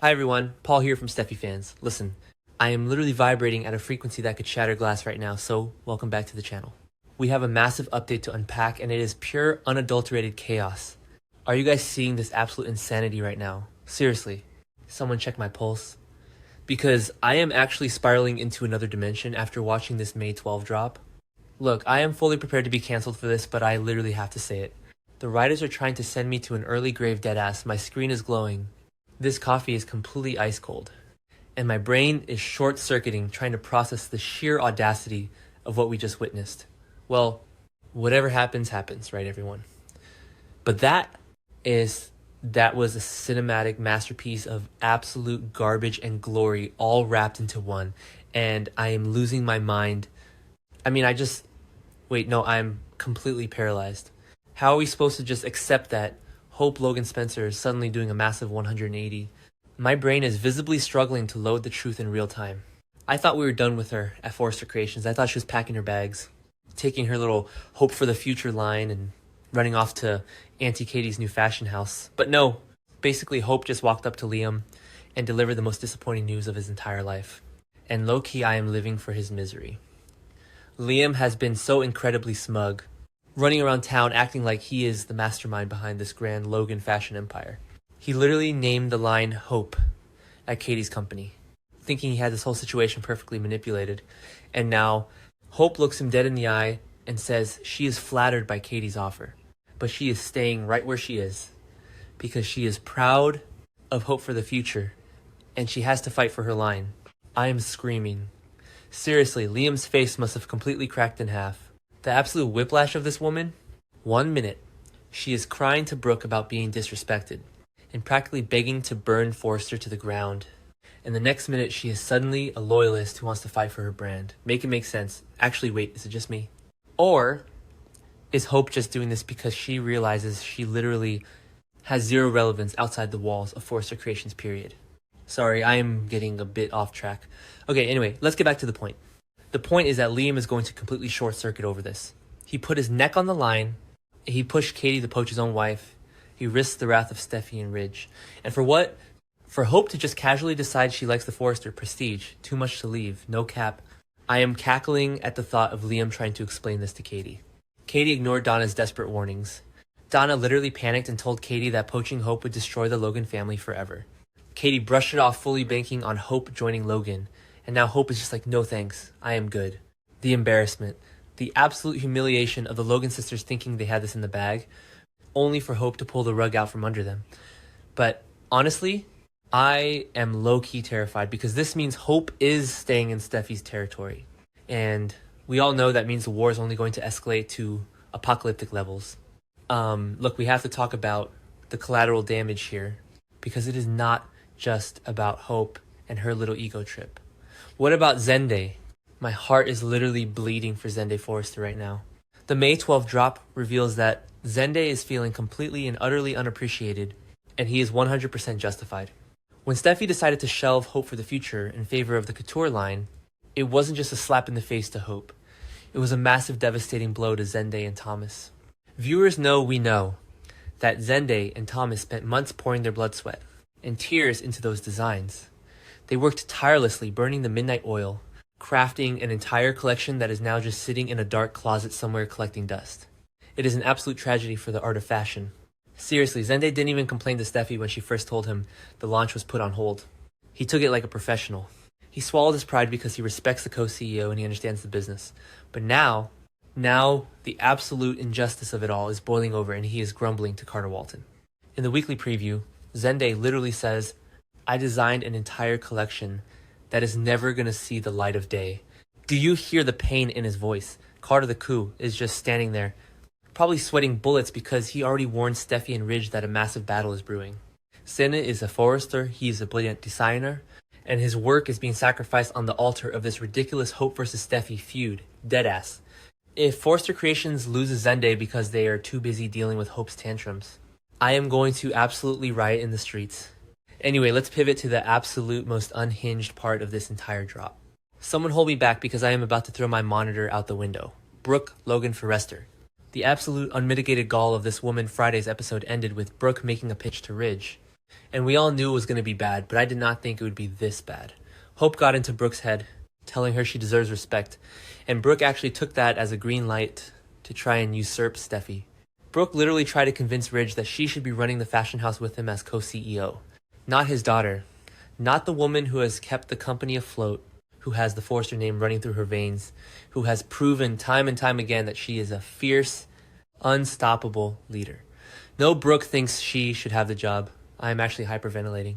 Hi everyone, Paul here from Steffy Fans. Listen, I am literally vibrating at a frequency that could shatter glass right now, so welcome back to the channel. We have a massive update to unpack and it is pure unadulterated chaos. Are you guys seeing this absolute insanity right now? Seriously, someone check my pulse. Because I am actually spiraling into another dimension after watching this May 12 drop. Look, I am fully prepared to be cancelled for this, but I literally have to say it. The writers are trying to send me to an early grave, deadass. My screen is glowing. This coffee is completely ice cold. And my brain is short-circuiting trying to process the sheer audacity of what we just witnessed. Well, whatever happens, happens, right everyone? But that was a cinematic masterpiece of absolute garbage and glory all wrapped into one. And I am losing my mind. I'm completely paralyzed. How are we supposed to just accept that Hope Logan Spencer is suddenly doing a massive 180? My brain is visibly struggling to load the truth in real time. I thought we were done with her at Forrester Creations. I thought she was packing her bags, taking her little Hope for the Future line and running off to Auntie Katie's new fashion house. But no, basically Hope just walked up to Liam and delivered the most disappointing news of his entire life. And low-key, I am living for his misery. Liam has been so incredibly smug, running around town acting like he is the mastermind behind this grand Logan fashion empire. He literally named the line Hope at Katie's company, thinking he had this whole situation perfectly manipulated. And now Hope looks him dead in the eye and says she is flattered by Katie's offer, but she is staying right where she is because she is proud of Hope for the Future and she has to fight for her line. I am screaming. Seriously, Liam's face must have completely cracked in half. The absolute whiplash of this woman. 1 minute, she is crying to Brooke about being disrespected and practically begging to burn Forrester to the ground. And the next minute, she is suddenly a loyalist who wants to fight for her brand. Make it make sense. Actually, wait, is it just me? Or is Hope just doing this because she realizes she literally has zero relevance outside the walls of Forrester Creations, period? Sorry, I am getting a bit off track. Okay, anyway, let's get back to the point. The point is that Liam is going to completely short-circuit over this. He put his neck on the line. He pushed Katie to poach his own wife. He risked the wrath of Steffy and Ridge. And for what? For Hope to just casually decide she likes the Forrester prestige. Too much to leave. No cap. I am cackling at the thought of Liam trying to explain this to Katie. Katie ignored Donna's desperate warnings. Donna literally panicked and told Katie that poaching Hope would destroy the Logan family forever. Katie brushed it off, fully banking on Hope joining Logan. And now Hope is just like, no thanks, I am good. The embarrassment, the absolute humiliation of the Logan sisters thinking they had this in the bag, only for Hope to pull the rug out from under them. But honestly, I am low-key terrified because this means Hope is staying in Steffy's territory. And we all know that means the war is only going to escalate to apocalyptic levels. Look, we have to talk about the collateral damage here because it is not just about Hope and her little ego trip. What about Zende? My heart is literally bleeding for Zende Forrester right now. The May 12 drop reveals that Zende is feeling completely and utterly unappreciated, and he is 100% justified. When Steffy decided to shelve Hope for the Future in favor of the Couture line, it wasn't just a slap in the face to Hope. It was a massive devastating blow to Zende and Thomas. Viewers know we know that Zende and Thomas spent months pouring their blood, sweat, and tears into those designs. They worked tirelessly, burning the midnight oil, crafting an entire collection that is now just sitting in a dark closet somewhere collecting dust. It is an absolute tragedy for the art of fashion. Seriously, Zende didn't even complain to Steffy when she first told him the launch was put on hold. He took it like a professional. He swallowed his pride because he respects the co-CEO and he understands the business. But now the absolute injustice of it all is boiling over and he is grumbling to Carter Walton. In the weekly preview, Zende literally says, I designed an entire collection that is never going to see the light of day. Do you hear the pain in his voice? Carter the Coup is just standing there, probably sweating bullets because he already warned Steffy and Ridge that a massive battle is brewing. Zende is a Forrester, he is a brilliant designer, and his work is being sacrificed on the altar of this ridiculous Hope versus Steffy feud. Deadass. If Forrester Creations loses Zende because they are too busy dealing with Hope's tantrums, I am going to absolutely riot in the streets. Anyway, let's pivot to the absolute most unhinged part of this entire drop. Someone hold me back because I am about to throw my monitor out the window. Brooke, Logan, Forrester. The absolute unmitigated gall of this woman Friday's episode ended with Brooke making a pitch to Ridge. And we all knew it was going to be bad, but I did not think it would be this bad. Hope got into Brooke's head, telling her she deserves respect, and Brooke actually took that as a green light to try and usurp Steffi. Brooke literally tried to convince Ridge that she should be running the fashion house with him as co-CEO. Not his daughter. Not the woman who has kept the company afloat, who has the Forrester name running through her veins, who has proven time and time again that she is a fierce, unstoppable leader. No, Brooke thinks she should have the job. I am actually hyperventilating.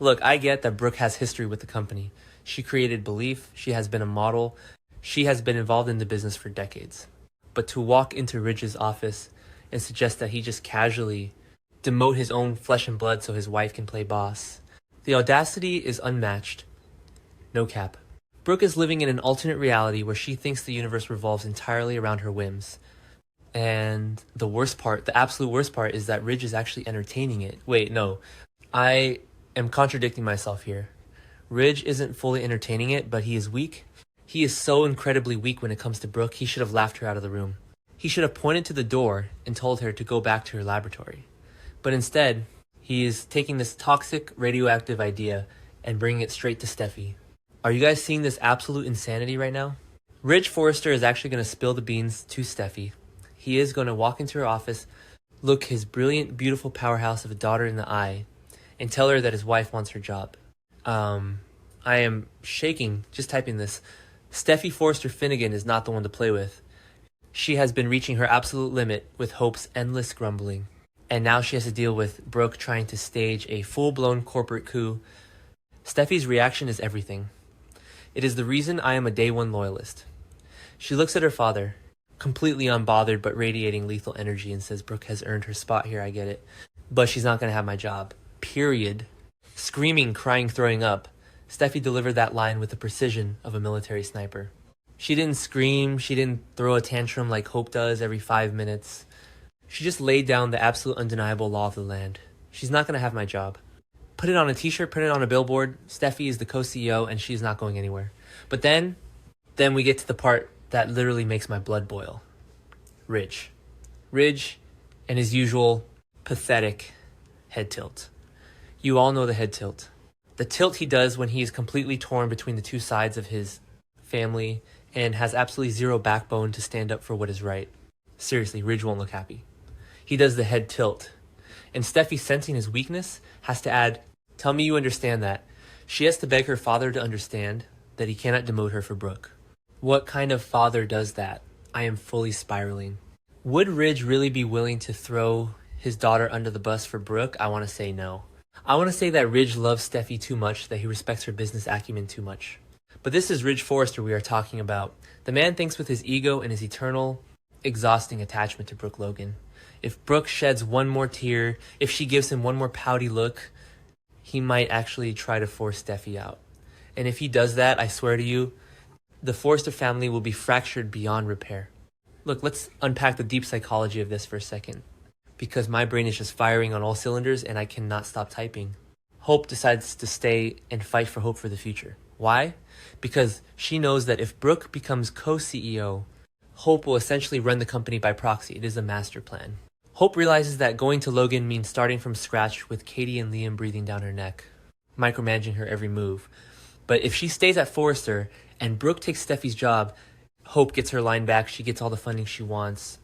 Look, I get that Brooke has history with the company. She created belief, she has been a model, she has been involved in the business for decades. But to walk into Ridge's office and suggest that he just casually demote his own flesh and blood so his wife can play boss, the audacity is unmatched. No cap. Brooke is living in an alternate reality where she thinks the universe revolves entirely around her whims. And the worst part, the absolute worst part, is that Ridge is actually entertaining it. Wait, no. I am contradicting myself here. Ridge isn't fully entertaining it, but he is weak. He is so incredibly weak when it comes to Brooke, he should have laughed her out of the room. He should have pointed to the door and told her to go back to her laboratory. But instead, he is taking this toxic, radioactive idea and bringing it straight to Steffi. Are you guys seeing this absolute insanity right now? Ridge Forrester is actually going to spill the beans to Steffi. He is going to walk into her office, look his brilliant, beautiful powerhouse of a daughter in the eye, and tell her that his wife wants her job. I am shaking just typing this. Steffi Forrester Finnegan is not the one to play with. She has been reaching her absolute limit with Hope's endless grumbling. And now she has to deal with Brooke trying to stage a full-blown corporate coup. Steffi's reaction is everything. It is the reason I am a day one loyalist. She looks at her father, completely unbothered but radiating lethal energy, and says Brooke has earned her spot here, I get it. But she's not going to have my job. Period. Screaming, crying, throwing up, Steffi delivered that line with the precision of a military sniper. She didn't scream, she didn't throw a tantrum like Hope does every 5 minutes. She just laid down the absolute undeniable law of the land. She's not going to have my job. Put it on a t-shirt, put it on a billboard. Steffi is the co-CEO and she's not going anywhere. But then we get to the part that literally makes my blood boil. Ridge and his usual pathetic head tilt. You all know the head tilt. The tilt he does when he is completely torn between the two sides of his family and has absolutely zero backbone to stand up for what is right. Seriously, Ridge won't look happy. He does the head tilt. And Steffi, sensing his weakness, has to add, "Tell me you understand that." She has to beg her father to understand that he cannot demote her for Brooke. What kind of father does that? I am fully spiraling. Would Ridge really be willing to throw his daughter under the bus for Brooke? I want to say no. I want to say that Ridge loves Steffi too much, that he respects her business acumen too much. But this is Ridge Forrester we are talking about. The man thinks with his ego and his eternal, exhausting attachment to Brooke Logan. If Brooke sheds one more tear, if she gives him one more pouty look, he might actually try to force Steffi out. And if he does that, I swear to you, the Forrester family will be fractured beyond repair. Look, let's unpack the deep psychology of this for a second, because my brain is just firing on all cylinders and I cannot stop typing. Hope decides to stay and fight for Hope for the future. Why? Because she knows that if Brooke becomes co-CEO, Hope will essentially run the company by proxy. It is a master plan. Hope realizes that going to Logan means starting from scratch with Katie and Liam breathing down her neck, micromanaging her every move. But if she stays at Forrester and Brooke takes Steffi's job, Hope gets her line back, she gets all the funding she wants,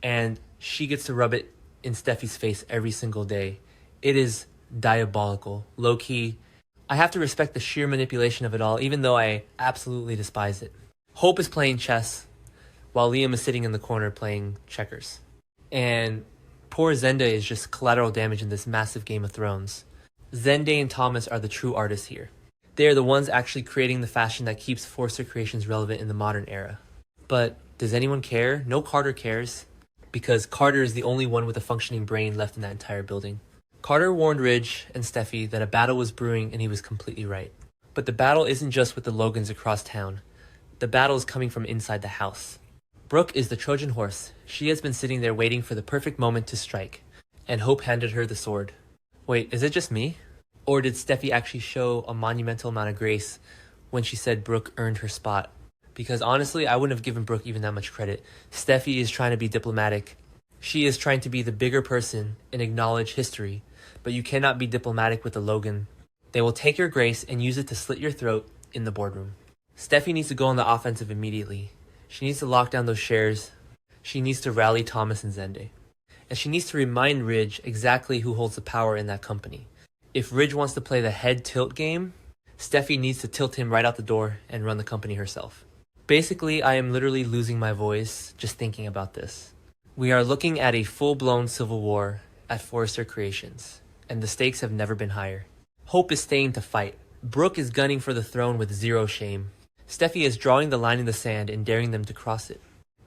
and she gets to rub it in Steffi's face every single day. It is diabolical, low-key. I have to respect the sheer manipulation of it all, even though I absolutely despise it. Hope is playing chess, while Liam is sitting in the corner playing checkers. And poor Zende is just collateral damage in this massive Game of Thrones. Zende and Thomas are the true artists here. They are the ones actually creating the fashion that keeps Forrester Creations relevant in the modern era. But does anyone care? No, Carter cares, because Carter is the only one with a functioning brain left in that entire building. Carter warned Ridge and Steffi that a battle was brewing, and he was completely right. But the battle isn't just with the Logans across town. The battle is coming from inside the house. Brooke is the Trojan horse. She has been sitting there waiting for the perfect moment to strike, and Hope handed her the sword. Wait, is it just me? Or did Steffi actually show a monumental amount of grace when she said Brooke earned her spot? Because honestly, I wouldn't have given Brooke even that much credit. Steffi is trying to be diplomatic. She is trying to be the bigger person and acknowledge history. but you cannot be diplomatic with the Logan. They will take your grace and use it to slit your throat in the boardroom. Steffi needs to go on the offensive immediately. She needs to lock down those shares. She needs to rally Thomas and Zende. And she needs to remind Ridge exactly who holds the power in that company. If Ridge wants to play the head tilt game, Steffi needs to tilt him right out the door and run the company herself. Basically, I am literally losing my voice just thinking about this. We are looking at a full-blown civil war at Forrester Creations, and the stakes have never been higher. Hope is staying to fight. Brooke is gunning for the throne with zero shame. Steffi is drawing the line in the sand and daring them to cross it.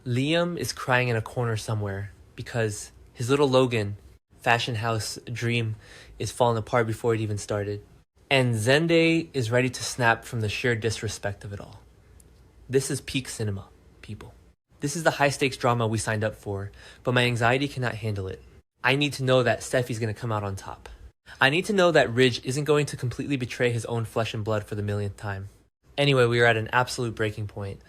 Liam is crying in a corner somewhere because his little Logan fashion house dream is falling apart before it even started. And Zende is ready to snap from the sheer disrespect of it all. This is peak cinema, people. This is the high-stakes drama we signed up for, but my anxiety cannot handle it. I need to know that Steffi's going to come out on top. I need to know that Ridge isn't going to completely betray his own flesh and blood for the millionth time. Anyway, we are at an absolute breaking point.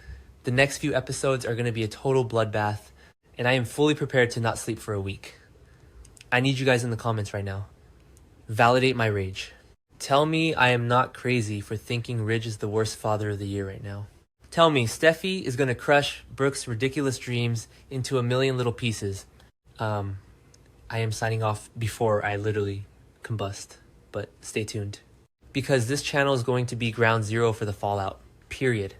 The next few episodes are going to be a total bloodbath, and I am fully prepared to not sleep for a week. I need you guys in the comments right now. Validate my rage. Tell me I am not crazy for thinking Ridge is the worst father of the year right now. Tell me Steffi is going to crush Brooke's ridiculous dreams into a million little pieces. I am signing off before I literally combust, but stay tuned. Because this channel is going to be ground zero for the fallout. Period.